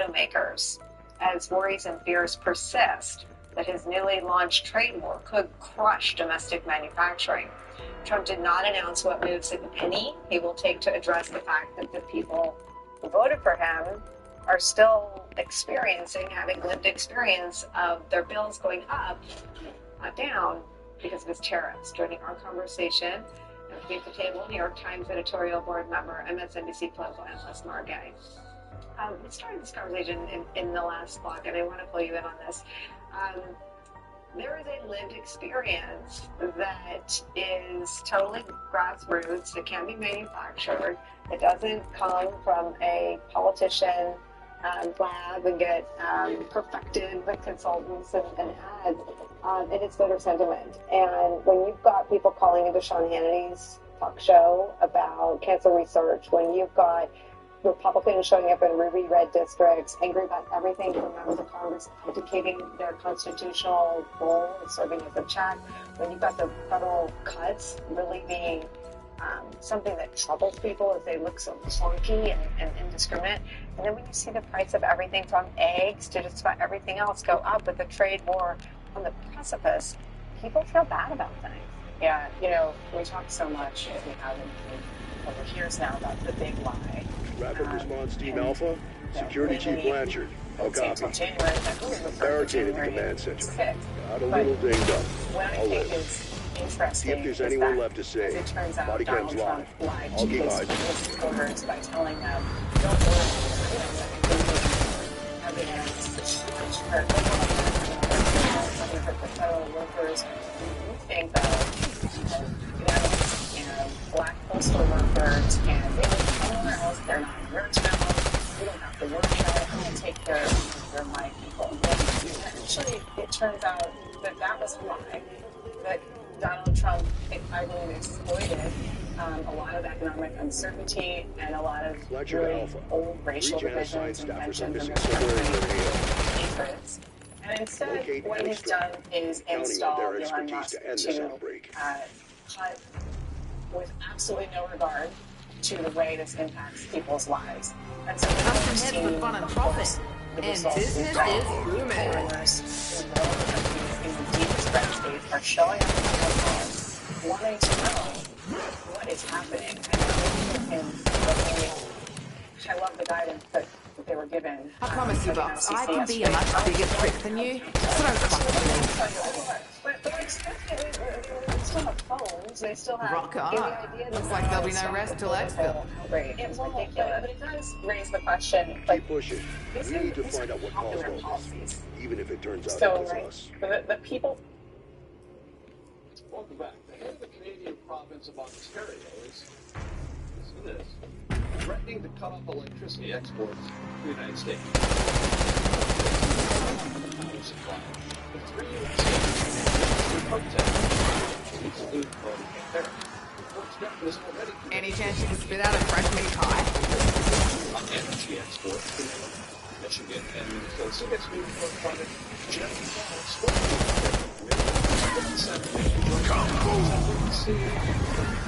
automakers as worries and fears persist that his newly launched trade war could crush domestic manufacturing. Trump did not announce what moves, if any, he will take to address the fact that the people who voted for him are still having lived experience of their bills going up, not down, because of his tariffs. Joining our conversation, at the table, New York Times editorial board member, MSNBC political analyst Mara Gay. We started this conversation in the last block, and I want to pull you in on this. There is a lived experience that is totally grassroots, that can be manufactured, that doesn't come from a politician lab and get perfected with consultants and ads, and it's voter sentiment. And when you've got people calling into Sean Hannity's talk show about cancer research, when you've got Republicans showing up in ruby red districts, angry about everything from members of Congress abdicating their constitutional role of serving as a check, when you've got the federal cuts really being something that troubles people as they look so clunky and indiscriminate. And then when you see the price of everything from eggs to just about everything else go up with the trade war on the precipice, people feel bad about things. Yeah, we talk so much, as we have in over years now, about the big lie. Rapid Response Team Alpha, Security Chief Blanchard. I'll copy. Barricaded the command center. Got a little dinged up. I'll live. See if there's anyone left to say. It turns out Body cam's live. I'll keep eyes. Voters by telling them, don't worry, evidence, hurt the federal workers. We think and black postal workers, and they live anywhere else. They're not in your town. We don't have to worry about it. I'm going to take care of my people. Actually, it turns out that was a lie. That Donald Trump, I believe, exploited a lot of economic uncertainty and a lot of really old racial divisions and tensions and secrets. And instead, what he's done is install Elon Musk to cut with absolutely no regard to the way this impacts people's lives. And so we're seeing the results. And business is booming. In the deepest red state are showing up in the polls, wanting to know what is happening. I love the guidance that they were given. I promise you, Box, I can be a much bigger prick than you, so don't fuck with me. But they still have phones. They still have Rock on. Looks like there'll be no rest till exfil. It's ridiculous. But it does raise the question. Keep pushing. We need to find out what caused all this, even if it turns out it was us. The people. Welcome back. The head of the Canadian province of Ontario is this, threatening to cut off electricity exports to the United States. Power supply. The three U.S. protest exclude tariffs. Any chance you can spit out a fresh meat pie? On energy exports to Michigan and Minnesota. So it's moved from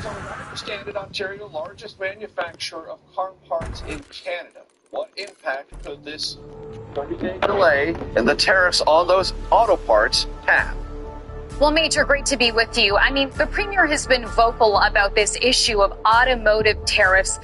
So I understand that Ontario, largest manufacturer of car parts in Canada. What impact could this 30-day delay and the tariffs on those auto parts have? Well, Major, great to be with you. I mean, the Premier has been vocal about this issue of automotive tariffs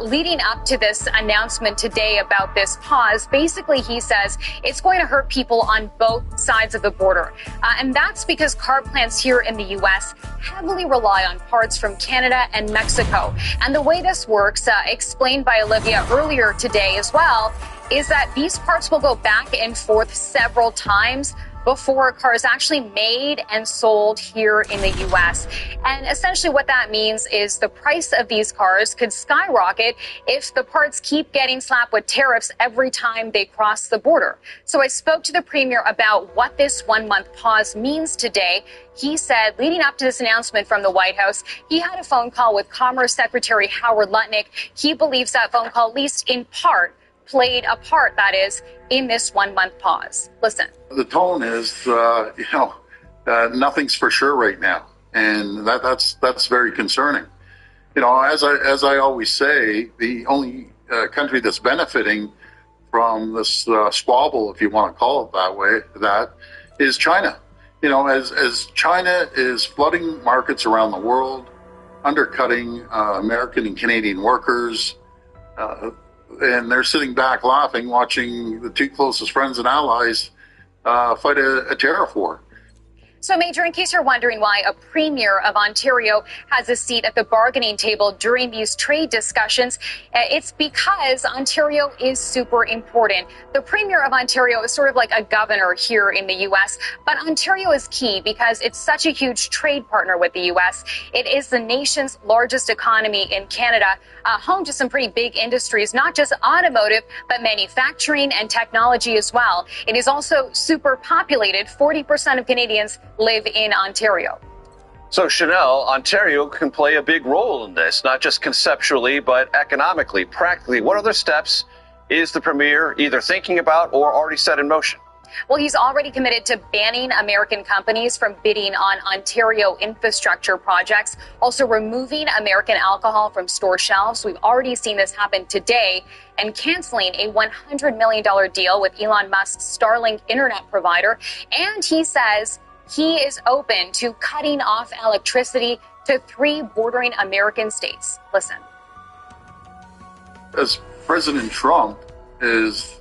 leading up to this announcement today about this pause. Basically, he says it's going to hurt people on both sides of the border. And that's because car plants here in the U.S. heavily rely on parts from Canada and Mexico. And the way this works, explained by Olivia earlier today as well, is that these parts will go back and forth several times before a car is actually made and sold here in the U.S. And essentially what that means is the price of these cars could skyrocket if the parts keep getting slapped with tariffs every time they cross the border. So I spoke to the Premier about what this 1-month pause means today. He said, leading up to this announcement from the White House, he had a phone call with Commerce Secretary Howard Lutnick. He believes that phone call, at least in part, played a part, that is, in this 1-month pause. Listen. The tone is, nothing's for sure right now, and that's very concerning. As I always say, the only country that's benefiting from this squabble, if you want to call it that way, that is China. You know, as China is flooding markets around the world, undercutting American and Canadian workers, and they're sitting back laughing, watching the two closest friends and allies fight a tariff war. So, Major, in case you're wondering why a premier of Ontario has a seat at the bargaining table during these trade discussions, it's because Ontario is super important. The premier of Ontario is sort of like a governor here in the U.S., but Ontario is key because it's such a huge trade partner with the U.S. It is the nation's largest economy in Canada, home to some pretty big industries, not just automotive, but manufacturing and technology as well. It is also super populated. 40% of Canadians live in Ontario. So, Chanel, Ontario can play a big role in this, not just conceptually, but economically, practically. What other steps is the premier either thinking about or already set in motion? Well, he's already committed to banning American companies from bidding on Ontario infrastructure projects, also removing American alcohol from store shelves. We've already seen this happen today, and canceling a $100 million deal with Elon Musk's Starlink internet provider. And he says he is open to cutting off electricity to 3 bordering American states. Listen. As President Trump is,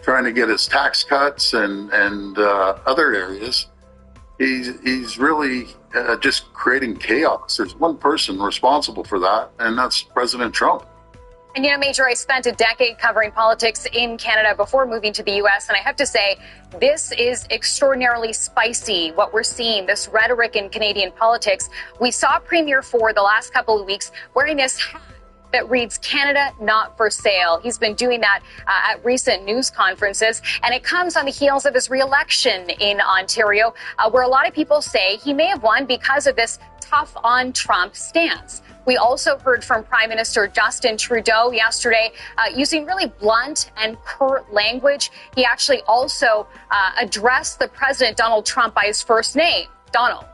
trying to get his tax cuts and other areas, he's really just creating chaos. There's one person responsible for that, and that's President Trump. And, Major, I spent a decade covering politics in Canada before moving to the U.S., and I have to say, this is extraordinarily spicy, what we're seeing, this rhetoric in Canadian politics. We saw Premier Ford the last couple of weeks wearing this hat that reads Canada Not for Sale. He's been doing that at recent news conferences, and it comes on the heels of his re-election in Ontario, where a lot of people say he may have won because of this tough on Trump stance. We also heard from Prime Minister Justin Trudeau yesterday using really blunt and curt language. He actually also addressed the President Donald Trump by his first name, Donald.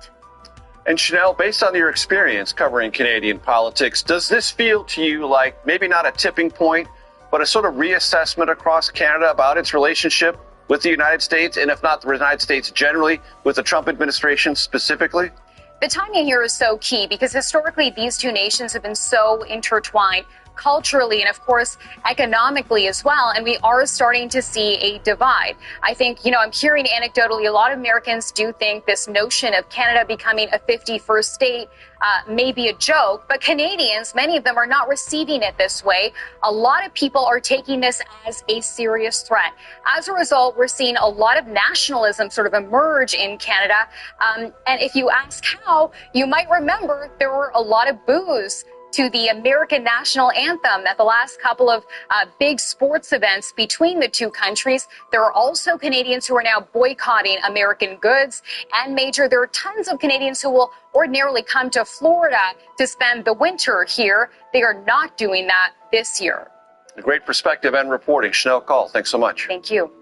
And Chanel, based on your experience covering Canadian politics, does this feel to you like maybe not a tipping point, but a sort of reassessment across Canada about its relationship with the United States, and if not the United States generally, with the Trump administration specifically? The timing here is so key because historically these two nations have been so intertwined culturally and, of course, economically as well. And we are starting to see a divide. I think, I'm hearing anecdotally a lot of Americans do think this notion of Canada becoming a 51st state may be a joke, but Canadians, many of them are not receiving it this way. A lot of people are taking this as a serious threat. As a result, we're seeing a lot of nationalism sort of emerge in Canada. And if you ask how, you might remember there were a lot of boos to the American national anthem at the last couple of big sports events between the two countries. There are also Canadians who are now boycotting American goods. And Major, there are tons of Canadians who will ordinarily come to Florida to spend the winter here. They are not doing that this year. A great perspective and reporting. Chanel Call, thanks so much. Thank you.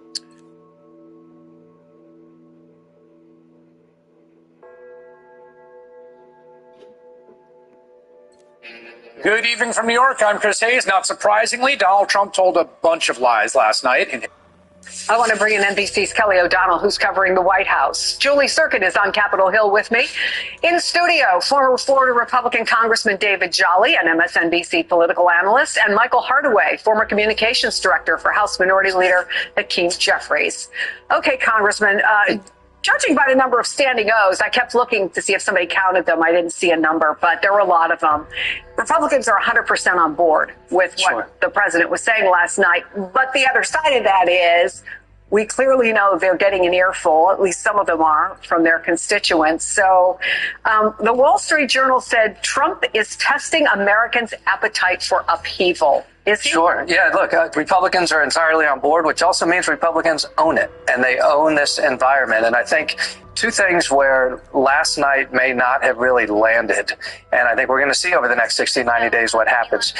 Good evening from New York. I'm Chris Hayes. Not surprisingly, Donald Trump told a bunch of lies last night. I want to bring in NBC's Kelly O'Donnell, who's covering the White House. Julie Circuit is on Capitol Hill with me. In studio, former Florida Republican Congressman David Jolly, an MSNBC political analyst, and Michael Hardaway, former communications director for House Minority Leader Hakeem Jeffries. Okay, Congressman, judging by the number of standing O's, I kept looking to see if somebody counted them. I didn't see a number, but there were a lot of them. Republicans are 100% on board with what the president was saying last night. But the other side of that is we clearly know they're getting an earful, at least some of them are, from their constituents. So the Wall Street Journal said Trump is testing Americans' appetite for upheaval. Is he? Sure. Yeah, look, Republicans are entirely on board, which also means Republicans own it, and they own this environment. And I think two things where last night may not have really landed, and I think we're going to see over the next 60, 90 days what happens.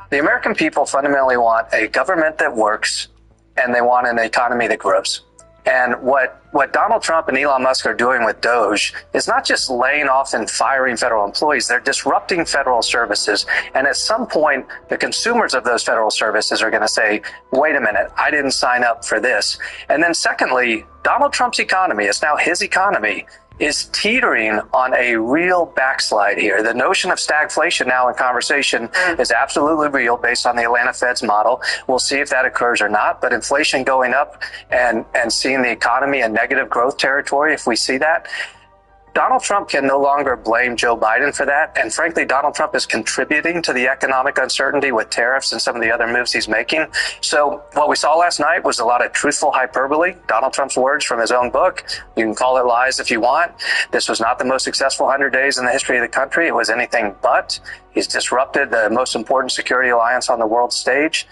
The American people fundamentally want a government that works, and they want an economy that grows. And what Donald Trump and Elon Musk are doing with Doge is not just laying off and firing federal employees, they're disrupting federal services. And at some point, the consumers of those federal services are going to say, wait a minute, I didn't sign up for this. And then secondly, Donald Trump's economy, it's now his economy, is teetering on a real backslide here. The notion of stagflation now in conversation is absolutely real based on the Atlanta Fed's model. We'll see if that occurs or not, but inflation going up and seeing the economy in negative growth territory, if we see that, Donald Trump can no longer blame Joe Biden for that. And frankly, Donald Trump is contributing to the economic uncertainty with tariffs and some of the other moves he's making. So what we saw last night was a lot of truthful hyperbole, Donald Trump's words from his own book. You can call it lies if you want. This was not the most successful 100 days in the history of the country. It was anything but. He's disrupted the most important security alliance on the world stage.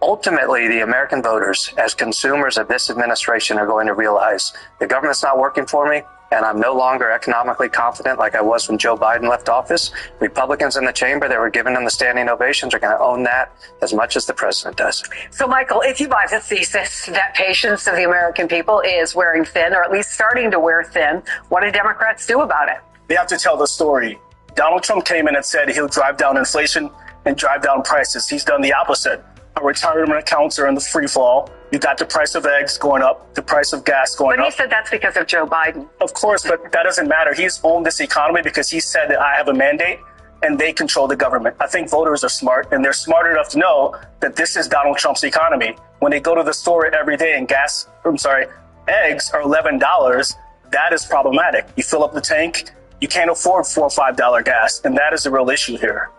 Ultimately, the American voters, as consumers of this administration, are going to realize the government's not working for me, and I'm no longer economically confident like I was when Joe Biden left office. Republicans in the chamber that were giving him the standing ovations are going to own that as much as the president does. So, Michael, if you buy the thesis that patience of the American people is wearing thin, or at least starting to wear thin, what do Democrats do about it? They have to tell the story. Donald Trump came in and said he'll drive down inflation and drive down prices. He's done the opposite. Our retirement accounts are in the free fall. You got the price of eggs going up, the price of gas going up. But he said that's because of Joe Biden. Of course, but that doesn't matter. He's owned this economy because he said that I have a mandate and they control the government. I think voters are smart, and they're smart enough to know that this is Donald Trump's economy. When they go to the store every day and eggs are $11, that is problematic. You fill up the tank, you can't afford $4 or $5 gas, and that is the real issue here.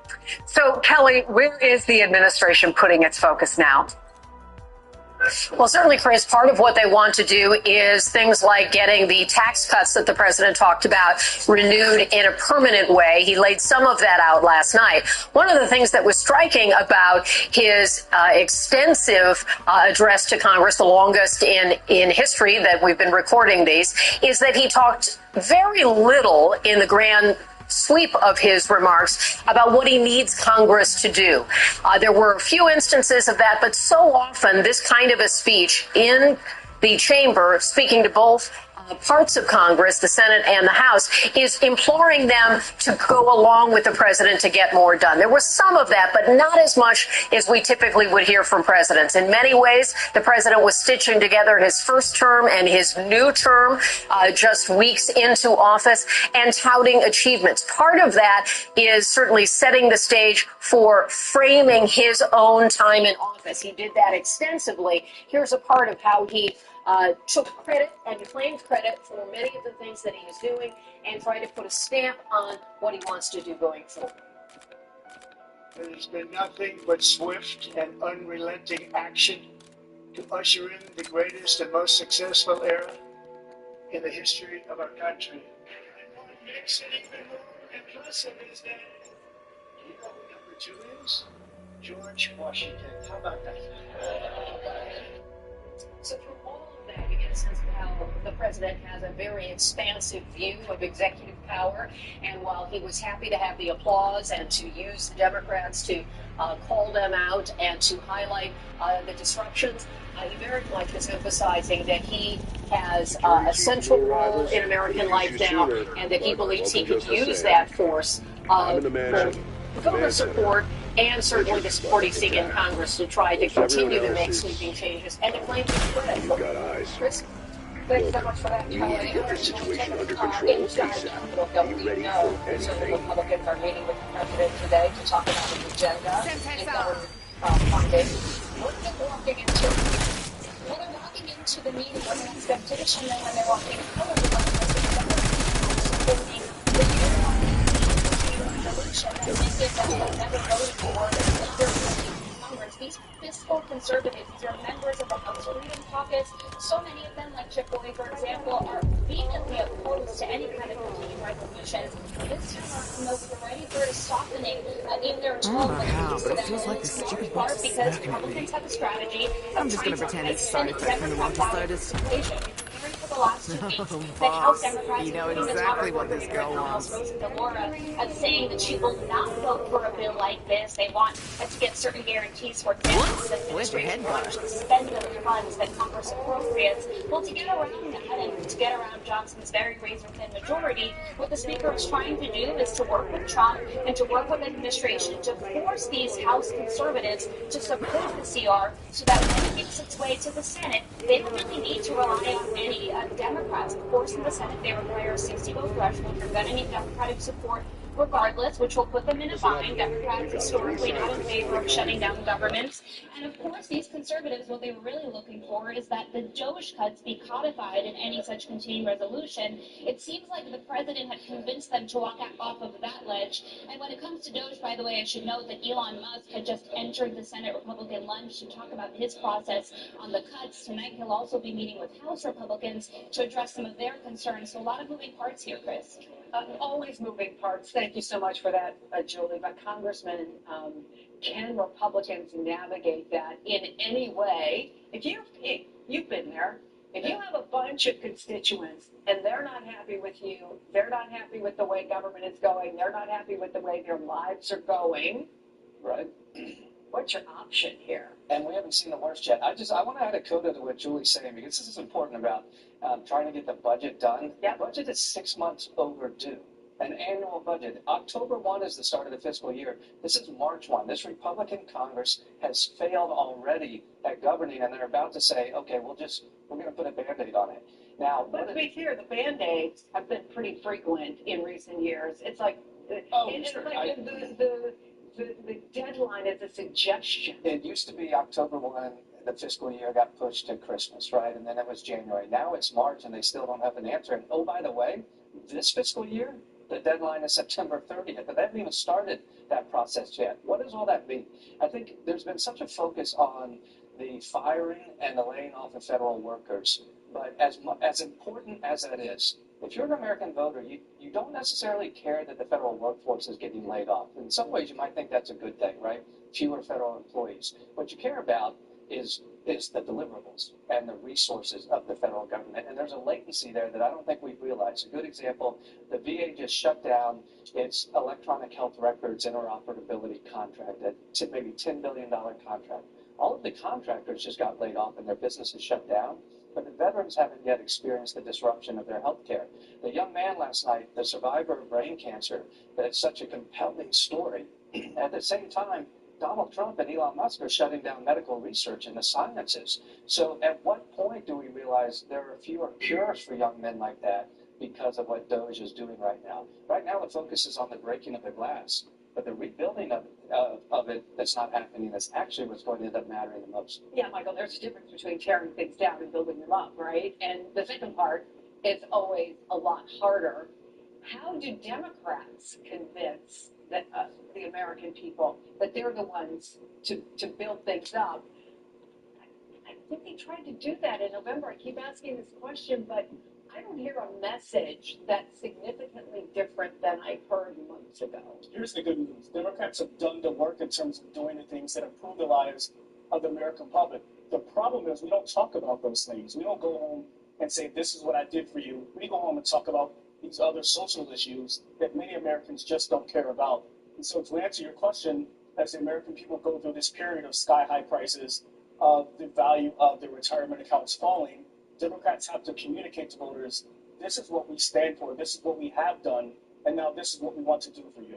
So, Kelly, where is the administration putting its focus now? Well, certainly, Chris, part of what they want to do is things like getting the tax cuts that the president talked about renewed in a permanent way. He laid some of that out last night. One of the things that was striking about his extensive address to Congress, the longest in history that we've been recording these, is that he talked very little in the grand sweep of his remarks about what he needs Congress to do. There were a few instances of that, but so often this kind of a speech in the chamber, speaking to both parts of Congress, the Senate and the House, is imploring them to go along with the president to get more done. There was some of that, but not as much as we typically would hear from presidents. In many ways, the president was stitching together his first term and his new term just weeks into office and touting achievements. Part of that is certainly setting the stage for framing his own time in office. He did that extensively. Here's a part of how he took credit and claimed credit for many of the things that he is doing and tried to put a stamp on what he wants to do going forward. It has been nothing but swift and unrelenting action to usher in the greatest and most successful era in the history of our country. And what makes it even more impressive is that, you know who number 2 is? George Washington. How about that? So from all of that, you get a sense of how the president has a very expansive view of executive power. And while he was happy to have the applause and to use the Democrats to call them out and to highlight the disruptions, he very much is emphasizing that he has a central role in American life now, and that he believes he could use that force for voter support and certainly the support he's seeking in Congress to try to continue to make sweeping changes and to claim his credit. Chris? Thanks so much for that, Kelly. Get the situation under control ASAP. Are you ready for anything? Republicans are meeting with the president today to talk about his agenda and government funding. What are they walking into? Well, they're walking into the meeting with an expectation that when they're walking forward, the supporting the resolution that they have never voted for in Congress. These fiscal conservatives, these are members of the House Freedom Caucus. So many of them, like Chick-fil-A, for example, are vehemently opposed to any kind of continuing resolutions. This time, we're ready for a softening in their tone when it comes to them. Feels like this stupid box is Because smacking Republicans have a strategy. I'm just going to pretend it's side effect from the Monster sodas. the last 2 weeks that House Democrats, you know including the top exactly what reporter this here at girl the House, wants. Rosa DeLaura, saying that she will not vote for a bill like this. They want to get certain guarantees. For example, the administration wants to spend the funds that Congress appropriates. Well, to get around that and to get around Johnson's very razor-thin majority, what the Speaker is trying to do is to work with Trump and to work with the administration to force these House conservatives to support the CR so that when it makes its way to the Senate, they don't really need to rely on any Democrats. Of course, in the Senate, they require a 60-vote threshold. They're going to need Democratic support regardless, which will put them in a bind. Democrats historically not in favor of shutting down governments. And of course, these conservatives, what they were really looking for is that the DOJ cuts be codified in any such continuing resolution. It seems like the president had convinced them to walk off of that ledge. And when it comes to DOJ, by the way, I should note that Elon Musk had just entered the Senate Republican lunch to talk about his process on the cuts. Tonight, he'll also be meeting with House Republicans to address some of their concerns. So a lot of moving parts here, Chris. Always moving parts. Thank you so much for that, Julie. But Congressman, can Republicans navigate that in any way? If you've been there, if you have a bunch of constituents and they're not happy with you, they're not happy with the way government is going, they're not happy with the way their lives are going, Right. what's your option here? And we haven't seen the worst yet. I want to add a coda to what Julie's saying, because this is important about trying to get the budget done. Yeah. The budget is 6 months overdue. An annual budget. October 1 is the start of the fiscal year. This is March 1. This Republican Congress has failed already at governing, and they're about to say, okay, we're going to put a Band-Aid on it. Now, but to be clear, the Band-Aids have been pretty frequent in recent years. It's like, the deadline is a suggestion. It used to be October 1, the fiscal year got pushed to Christmas, right? And then it was January. Now it's March, and they still don't have an answer. And oh, by the way, this fiscal year, the deadline is September 30th, but they haven't even started that process yet. What does all that mean? I think there's been such a focus on the firing and the laying off of federal workers, but as important as that is, if you're an American voter, you don't necessarily care that the federal workforce is getting laid off. In some ways, you might think that's a good thing, right? Fewer federal employees. What you care about is the deliverables and the resources of the federal government. And there's a latency there that I don't think we've realized. A good example, the VA just shut down its electronic health records interoperability contract, that maybe $10 billion contract. All of the contractors just got laid off and their businesses shut down. But the veterans haven't yet experienced the disruption of their health care. The young man last night, the survivor of brain cancer, that's such a compelling story. At the same time, Donald Trump and Elon Musk are shutting down medical research in the sciences. So at what point do we realize there are fewer cures for young men like that because of what DOJ is doing right now? Right now, the focus is on the breaking of the glass. But the rebuilding of it that's not happening is actually what's going to end up mattering the most. Yeah, Michael, there's a difference between tearing things down and building them up, right? And the second part is always a lot harder. How do Democrats convince the American people that they're the ones to build things up? I think they tried to do that in November. I keep asking this question, but I don't hear a message that's significantly different than I heard months ago. Here's the good news. Democrats have done the work in terms of doing the things that improve the lives of the American public. The problem is we don't talk about those things. We don't go home and say, this is what I did for you. We go home and talk about these other social issues that many Americans just don't care about. And so to answer your question, as the American people go through this period of sky-high prices, of the value of their retirement accounts falling, Democrats have to communicate to voters, this is what we stand for, this is what we have done, and now this is what we want to do for you.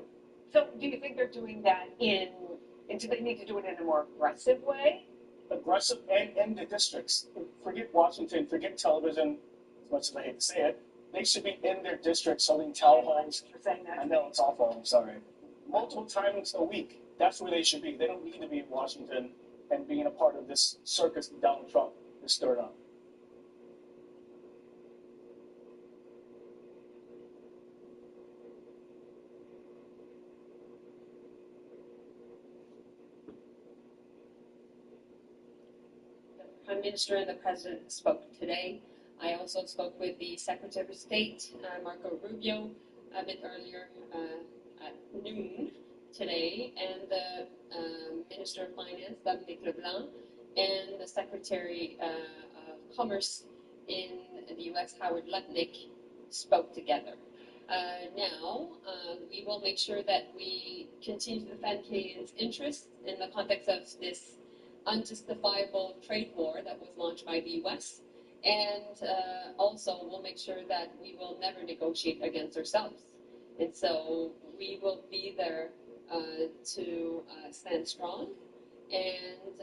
So do you think they're doing that do they need to do it in a more aggressive way? Aggressive and in the districts. Forget Washington, forget television, as much as I hate to say it. They should be in their districts holding town halls. I know it's awful, I'm sorry. Multiple times a week. That's where they should be. They don't need to be in Washington and being a part of this circus that Donald Trump has stirred up. Prime Minister and the President spoke today. I also spoke with the Secretary of State, Marco Rubio, a bit earlier at noon today, and the Minister of Finance, Dominique Leblanc, and the Secretary of Commerce, in the U.S., Howard Lutnick, spoke together. Now, we will make sure that we continue to defend Canadians' interests in the context of this unjustifiable trade war that was launched by the U.S., and also we'll make sure that we will never negotiate against ourselves. And so we will be there to stand strong. And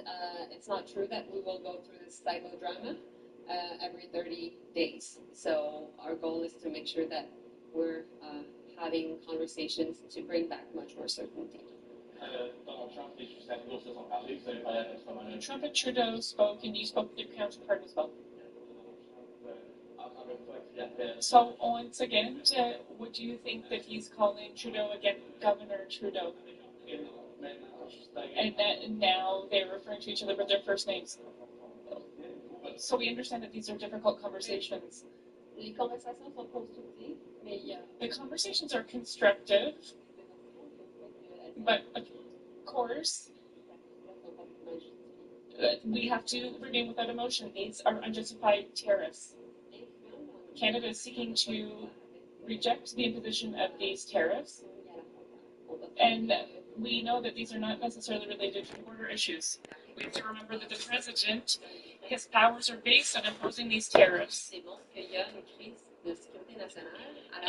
it's not true that we will go through this psychodrama every 30 days. So our goal is to make sure that we're having conversations to bring back much more certainty. Trump and Trudeau spoke, and you spoke with your counterpart as well. So once again, what do you think that he's calling Trudeau again, Governor Trudeau? And that now they're referring to each other with their first names. So we understand that these are difficult conversations. The conversations are constructive, but of course, we have to remain without emotion. These are unjustified tariffs. Canada is seeking to reject the imposition of these tariffs, and we know that these are not necessarily related to border issues. We have to remember that the president, his powers are based on imposing these tariffs.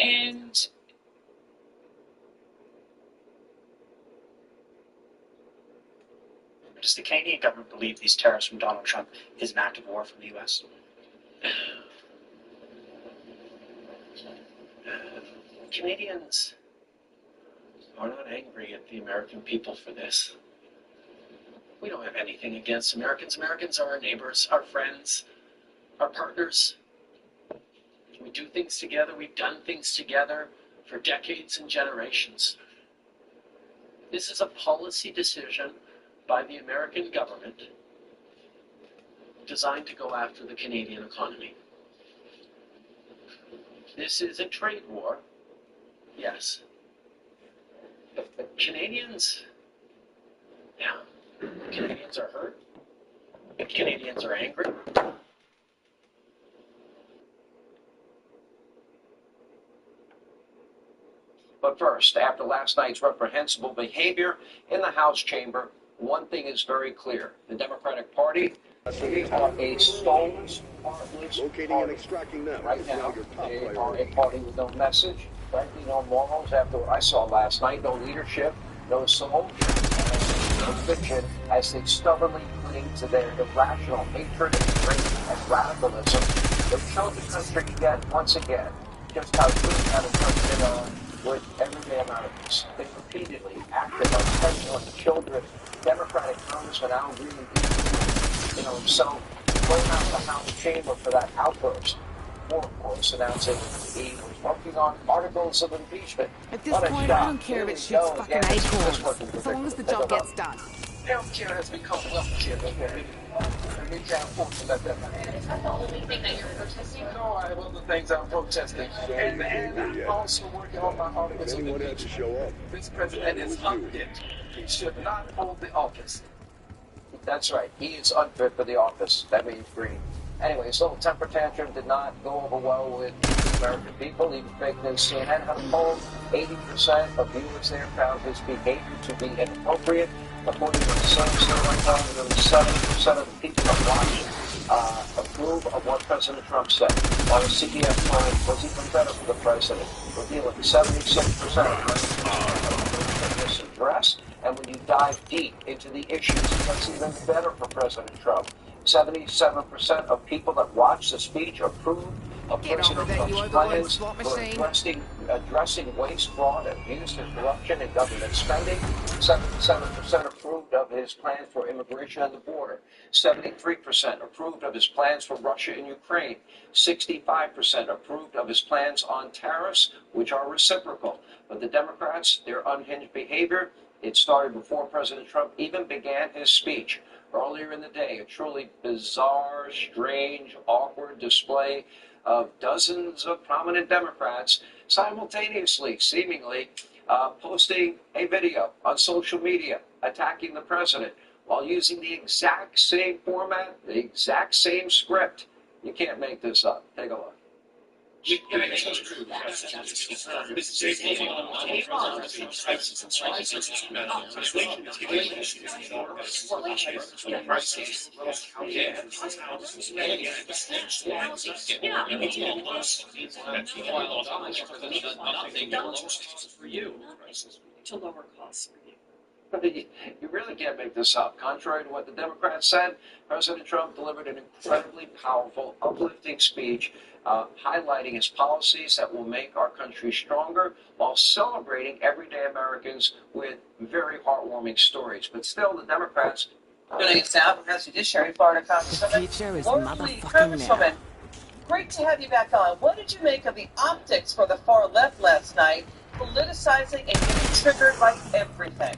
And does the Canadian government believe these tariffs from Donald Trump is an act of war from the U.S.? Canadians are not angry at the American people for this. We don't have anything against Americans. Americans are our neighbors, our friends, our partners. We do things together. We've done things together for decades and generations. This is a policy decision by the American government designed to go after the Canadian economy. This is a trade war, yes. But Canadians are hurt. Canadians are angry. But first, after last night's reprehensible behavior in the House chamber, one thing is very clear. The Democratic Party, they are a stone's heartless Locating party. and extracting them. Right now, they are a party with no message, frankly, no morals. After what I saw last night, no leadership, no soul, no fiction, as they stubbornly cling to their irrational hatred and hate and radicalism. They've shown the country yet once again just how good kind of country they are with everyday Americans. They repeatedly acted on petulant children. Democratic Congressman Al Green, himself going out of the House chamber for that outburst. Or, of course, announcing he was working on articles of impeachment. At this point, I don't care if it shoots fucking acorns, as long as the job gets done. Healthcare has become wealthcare. We can't afford to let that happen. is that the only thing that you're protesting? No, I have other things I'm protesting. And I'm also working on my articles of impeachment. This president is unfit. He should not hold the office. That's right. He is unfit for the office. That means Green. Anyway, his little temper tantrum did not go over well with the American people. Even fake news CNN had a poll. 80% of viewers there found his behavior to be inappropriate. According to the same survey, nearly 70% of the people that watched approve of what President Trump said. While the CBS poll was even better for the president, revealing 76% of this address. And when you dive deep into the issues, it's even better for President Trump. 77% of people that watched the speech approved of President Trump's plans for addressing waste, fraud, abuse, and corruption in government spending. 77% approved of his plans for immigration at the border. 73% approved of his plans for Russia and Ukraine. 65% approved of his plans on tariffs, which are reciprocal. But the Democrats, their unhinged behavior, it started before President Trump even began his speech. Earlier in the day, a truly bizarre, strange, awkward display of dozens of prominent Democrats simultaneously, seemingly, posting a video on social media attacking the president while using the exact same format, the exact same script. You can't make this up. Take a look. To lower costs for you. You really can't make this up. Contrary to what the Democrats said, President Trump delivered an incredibly powerful, uplifting speech highlighting his policies that will make our country stronger while celebrating everyday Americans with very heartwarming stories. But still, the Democrats... Joining us now from House Judiciary, Florida Congresswoman Laura Lee. Congresswoman, great to have you back on. What did you make of the optics for the far left last night, politicizing and getting triggered by everything?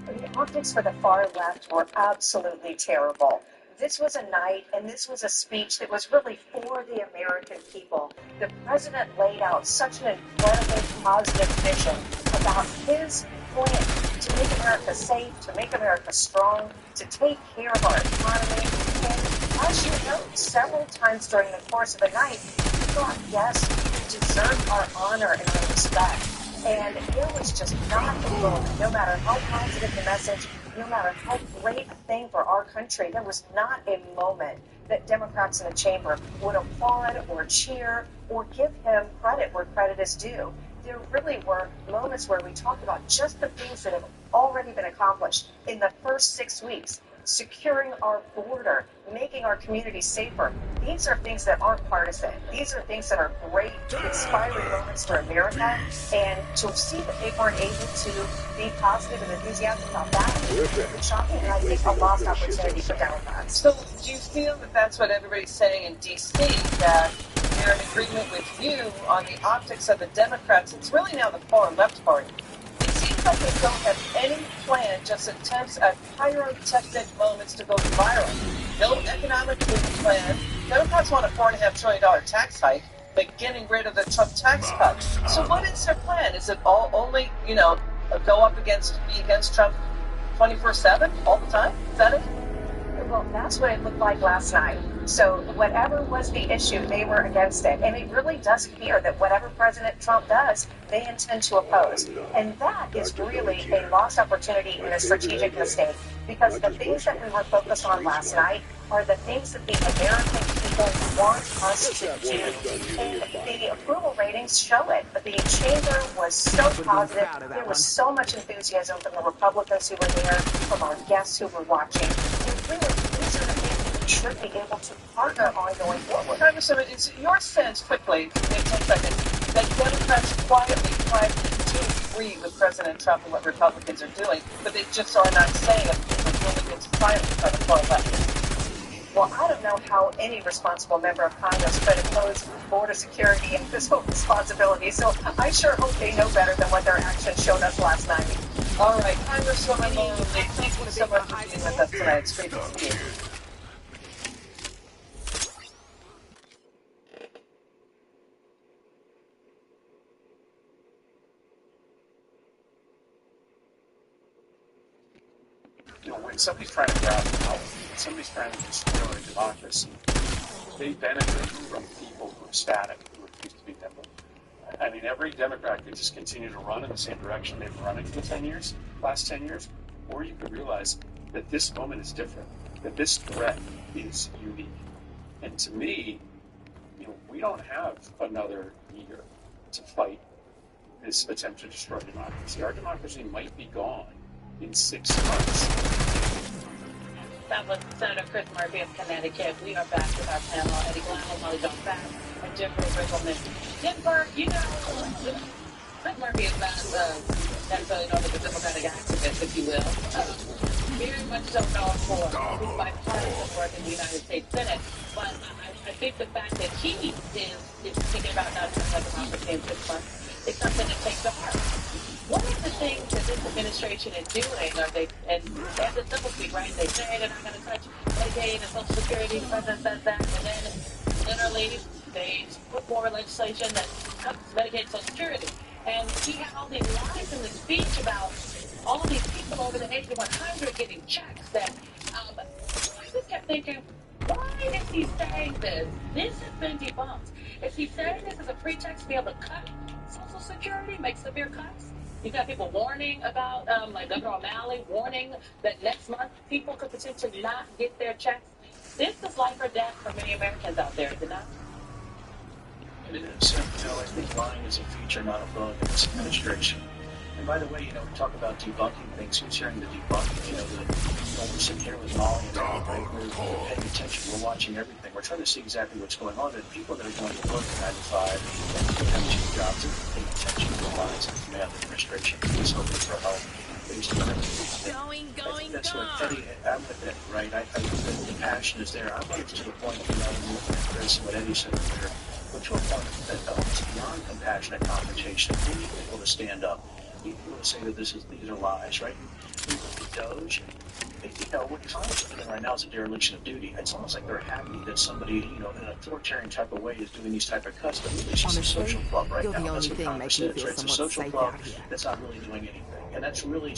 The optics for the far left were absolutely terrible. This was a night and this was a speech that was really for the American people. The president laid out such an incredibly positive vision about his plan to make America safe, to make America strong, to take care of our economy. And as you know, several times during the course of the night, we thought, yes, we deserve our honor and our respect. And there was just not a moment, no matter how positive the message, no matter how great a thing for our country, there was not a moment that Democrats in the chamber would applaud or cheer or give him credit where credit is due. There really were moments where we talked about just the things that have already been accomplished in the first 6 weeks. Securing our border, making our communities safer. These are things that aren't partisan. These are things that are great, inspiring moments for America. And to see that they weren't able to be positive and enthusiastic about that is shocking, and I think a lost opportunity for Democrats. So do you feel that that's what everybody's saying in D.C., that they're in agreement with you on the optics of the Democrats? It's really now the far left party. Seems like they don't have any plan, just attempts at pyrotechnic moments to go viral. No economic plan. Democrats want a $4.5 trillion tax hike, but getting rid of the Trump tax cut. So what is their plan? Is it all only, go up be against Trump 24/7 all the time? Is that it? Well, that's what it looked like last night. So whatever was the issue, they were against it. And it really does appear that whatever President Trump does, they intend to oppose. And that is really a lost opportunity and a strategic mistake. Because the things that we were focused on last night are the things that the American people want us to do. And the approval ratings show it. The chamber was so positive. There was so much enthusiasm from the Republicans who were there, from our guests who were watching. And really, these are the things that we should be able to partner on going forward. Congresswoman, is your sense, quickly, in 10 seconds, that Democrats quietly do agree with President Trump and what Republicans are doing, but they just are not saying it because really gets silenced by the far left? Well, I don't know how any responsible member of Congress could oppose border security and fiscal responsibility, so I sure hope they know better than what their actions showed us last night. All right, Congresswoman Laura Lee, thank you so much for being with us tonight. It's great to see you. When somebody's trying to grab power, when somebody's trying to destroy democracy, they benefit from people who are static, who refuse to be nimble. I mean, every Democrat could just continue to run in the same direction they've been running for the last 10 years, or you could realize that this moment is different, that this threat is unique. And to me, we don't have another year to fight this attempt to destroy democracy. Our democracy might be gone in 6 months. That was Senator Chris Murphy of Connecticut. We are back with our panel, Eddie Glano, Molly Belfast, and Jennifer Riggleman. Jennifer, Chris Murphy is not necessarily known as a Democratic activist, if you will. Very much so known for his bipartisan work in the United States Senate. But I think the fact that he is thinking about not having democracy in 6 months is something to take to heart. What are the things that this administration is doing? And they have the simple speak, right? They say they're not going to touch Medicaid and Social Security. The president says that. And then literally they put forward legislation that cuts Medicaid and Social Security. And he had all these lines in the speech about all of these people over the age of 100 getting checks that I just kept thinking, Why is he saying this? This has been debunked. Is he saying this as a pretext to be able to cut Social Security, make severe cuts? You got people warning about, like Governor O'Malley warning that next month people could potentially not get their checks. This is life or death for many Americans out there, is it not? It is. I think lying is a feature, not a bug in this administration. And by the way, we talk about debunking things. Who's hearing the debunking? We're sitting here with Molly and right? We're paying attention. We're watching everything. We're trying to see exactly what's going on. And people that are going to work 9 to 5 and have cheap jobs and paying attention to the lies of the administration. He's hoping for help. That's what Eddie, I'm with Eddie, right? I think that the passion is there. I'm getting to the point, looking at this, what Eddie said earlier, but to a point that it's beyond compassionate confrontation. We need people to stand up. We need people to say that these are lies, right? We look at Doge. What Congress is doing right now is a dereliction of duty. It's almost like they're happy that somebody, in an authoritarian type of way is doing these type of cuts, but really it's just a social club right now. That's what Congress is, right? It's a social club that's not really doing anything. And that's really,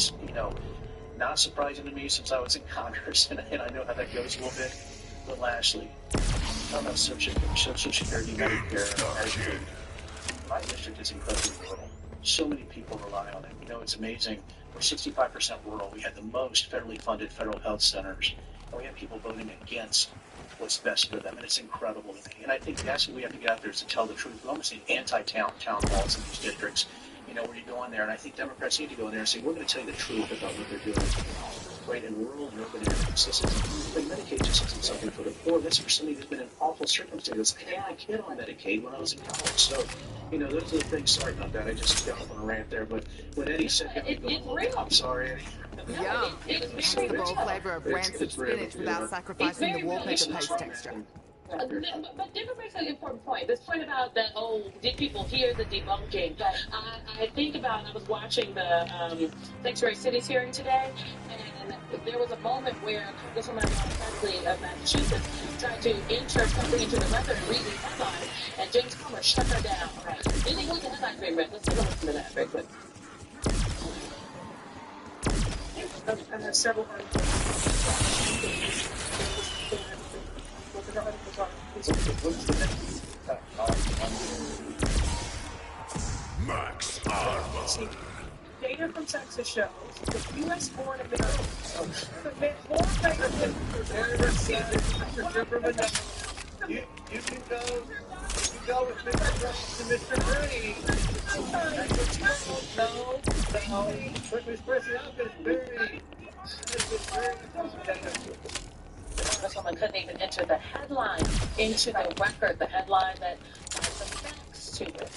not surprising to me since I was in Congress, and I know how that goes a little bit. But lastly, talking about Social Security, Medicare, Medicaid, my district is incredibly rural. So many people rely on it. It's amazing. We're 65% rural. We have the most federally funded federal health centers, and we have people voting against what's best for them, and it's incredible to me. And I think that's what we have to get out there is to tell the truth. We almost need anti-town halls in these districts, where you go in there, and I think Democrats need to go in there and say, we're going to tell you the truth about what they're doing, right, in rural and urban areas. Medicaid just isn't something for the poor. That's for somebody who's been in awful circumstances. Hey, I kid on Medicaid when I was in college. So, those are the things. Sorry about that. I just got off on a rant there. But when Eddie said, I'm sorry, Eddie. Yeah, it's the bold flavour of rancid spinach without sacrificing the wallpaper paste texture. But Denver makes an important point. This point about that, did people hear the debunking? I think about, I was watching the Sanctuary Cities hearing today, and there was a moment where Congresswoman Presley of Massachusetts tried to insert something into the record and read the headline, and James Comer shut her down. Didn't even the headline very read. Let's take a listen to that very quick. I have several Max Armor. Data from Texas shows the U.S. born Americans commit more pregnancies. You can go with Mr. Bernie. No. But Mr. President, Bernie. Congresswoman couldn't even enter the headline into the record, the headline that has some facts to it.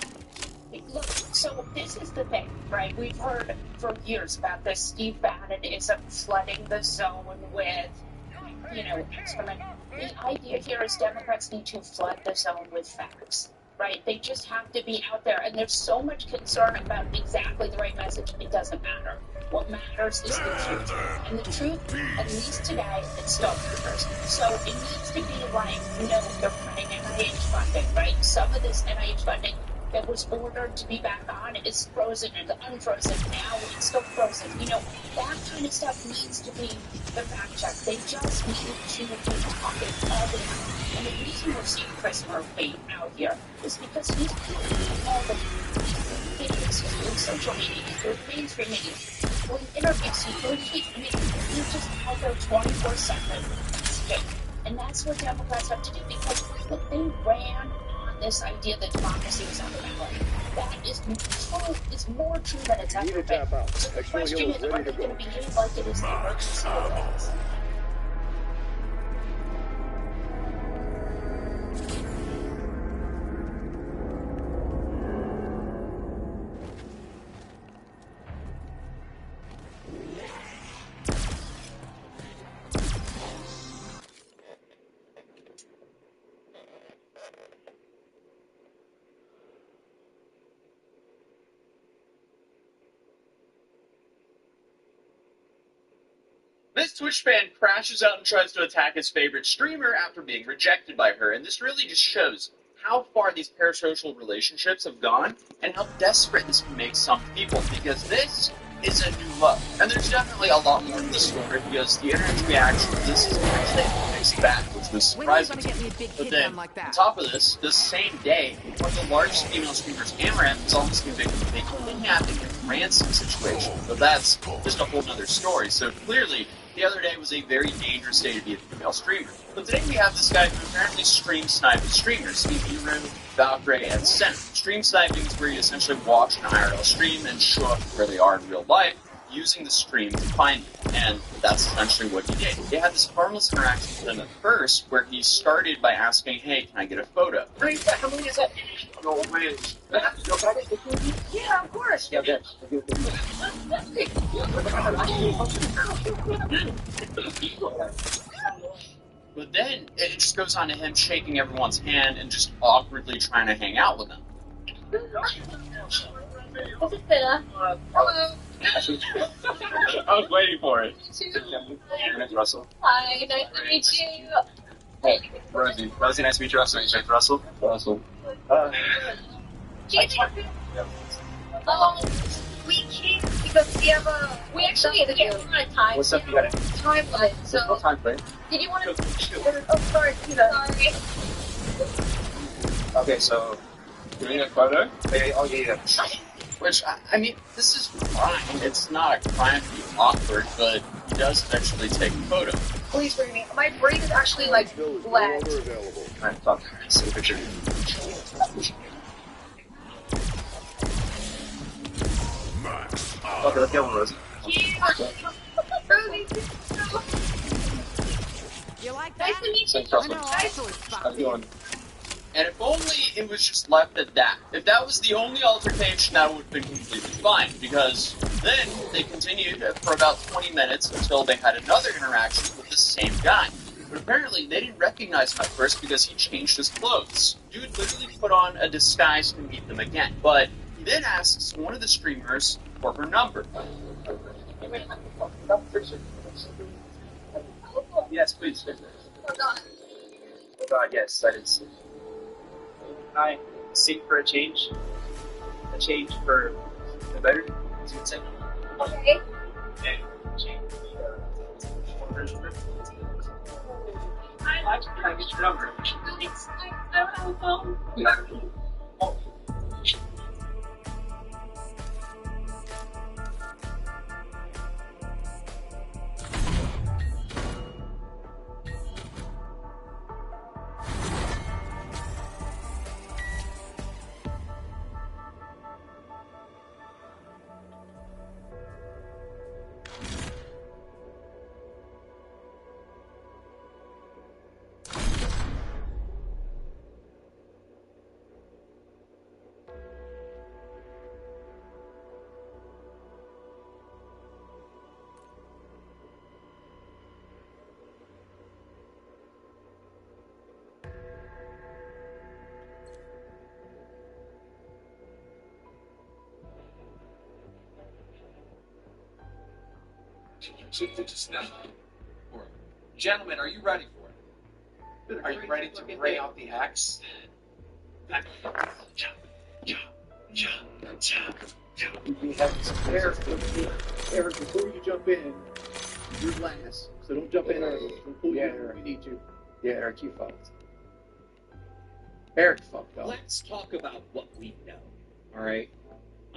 Look, so this is the thing, right? We've heard for years about this Steve Bannonism flooding the zone with, excrement. The idea here is Democrats need to flood the zone with facts, right? They just have to be out there. And there's so much concern about exactly the right message, it doesn't matter. What matters is the truth. And the truth, at least today, it's stormtroopers. So it needs to be like, they're cutting NIH funding, right? Some of this NIH funding that was ordered to be back on is frozen and unfrozen. Now it's still frozen. That kind of stuff needs to be the fact check. They just need to be talking all the time. And the reason we're seeing Chris Murphy out here is because he's doing all the videos, he's doing social media, he's doing mainstream media, he's doing interviews, he's doing he's just out there 24/7. And that's what Democrats have to do because look, they ran this idea that democracy was on the ballot. That is more true than it's ever been. So the question is, are they going to behave like it is the emergency laws? This Twitch fan crashes out and tries to attack his favorite streamer after being rejected by her, and this really just shows how far these parasocial relationships have gone and how desperate this can make some people, because this is a new low. And there's definitely a lot more to the story because the internet's reaction to this is actually a mixed bag, which was surprising to me. But then, on top of this, the same day, one of the largest female streamers, Amaranth, is almost convicted of a kidnapping and ransom situation. But that's just a whole other story. So clearly, the other day was a very dangerous day to be a female streamer. But today we have this guy who apparently stream snipes streamers, Ethereum, Valkyrie, and Senate. Stream sniping is where you essentially watch an IRL stream and show up where they are in real life, using the stream to find them. And that's essentially what he did. He had this harmless interaction with them at first, where he started by asking, hey, can I get a photo? How many is that? No way. Yeah, of course. Yeah, okay. But then it just goes on to him shaking everyone's hand and just awkwardly trying to hang out with them. This is Bella. Hello. I was waiting for it. My name's Russell. Hi, nice to meet you. Hey, Rosie. Rosie, nice to meet you. Russell. You name's Russell? Russell. We came because we actually run a time. What's up? You got it? Timeline. So. No time frame. Did you want to? Oh, sorry. Sorry. Okay, so doing a photo? Yeah. Which, I mean, this is fine. It's not a crime to be awkward, but he does eventually take a photo. Please bring me. My brain is actually like black. Alright, talk. See a picture. Okay, let's get one, Rosie. You like that? Nice to meet you. I know, how's it going? And if only it was just left at that. If that was the only altercation, that would have been completely fine, because then they continued for about 20 minutes until they had another interaction with the same guy. But apparently, they didn't recognize him at first because he changed his clothes. Dude literally put on a disguise to meet them again. But he then asks one of the streamers for her number. Yes, please. Oh, God. Oh God, yes, I did see. I seek for a change for the better, as you would say. Okay. And change can I get your number? I don't have a phone. Gentlemen, are you ready for it? Are you ready to bring out the axe? Eric, before you jump in, you're last. So don't jump in early. Don't pull you if we need to. Yeah, Eric, you fucked. Eric fucked up. Let's talk about what we know, all right?